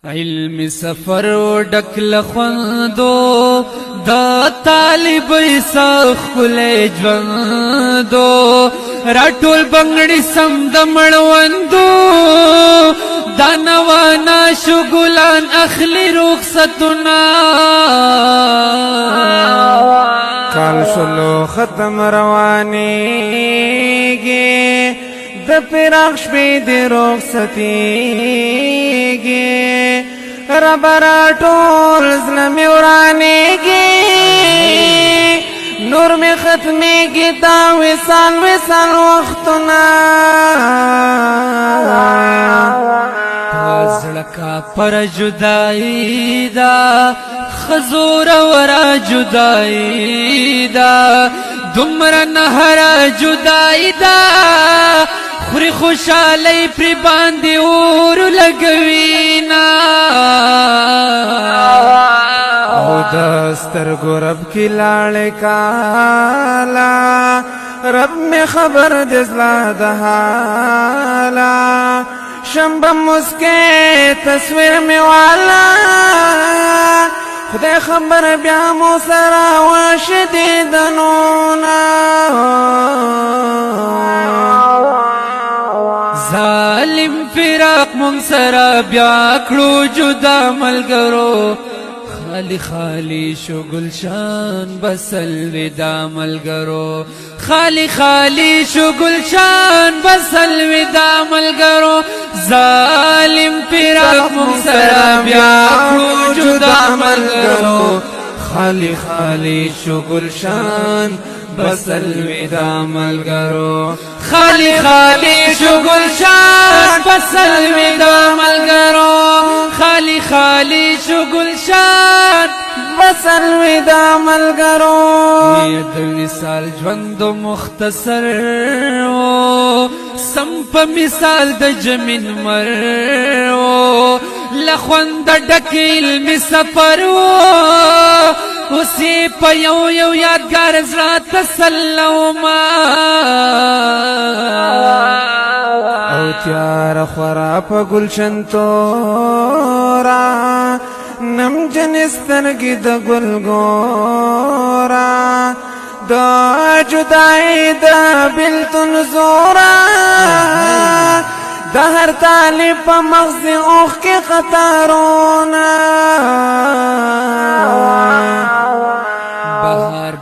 علم سفر ډک لخوندو دا طالب سخ کل ژوندو راټول بنگړي سم د مړوندو دا نوانا شګلان اخلي رخصتنا کال شلو ختم روانيږي د فراق شپې د رخصتيږي رب را ټول زلمي ورانيږي نور می ختميږي دا وصال وصال وختنا زړکا پر جدائی دا خزور ورا جدائی دا دمر نهر جدائی دا خوري خوشالي پر باندې اور لګوینا او دستر ګرب کی لاړ کالا رب می خبر دزلا دحالا شمب مسکے تصویر می والا خدای خبر بیا مو سرا وشدیدنونا ظالم فراق مون سرا بیا کړو جدا ملګرو خالی خالی شو گلشان بسل ودا ملګرو خالی خالی شو گلشان بسل ودا ملګرو ظالم فراق مون سرا بیا کړو جدا ملګرو خالی خالی شو گلشان بسل ودا ملګرو خالی خالی شو گلشان بسل ودا ملګرو خالی خالی شو گلشان بسل ودا ملګرو د وصال ژوند مختصر و سم په مثال د جمین مر و لخوند ډک علم سفر و اوسې په یو یو یادګار زړه تسلوما او تیار خورا په گلشن تورا نم جنسترګي د ګل ګورا دا جدائی دا بلتن زورا دا هر طالب په مغز اوخ کې قطارونا بهار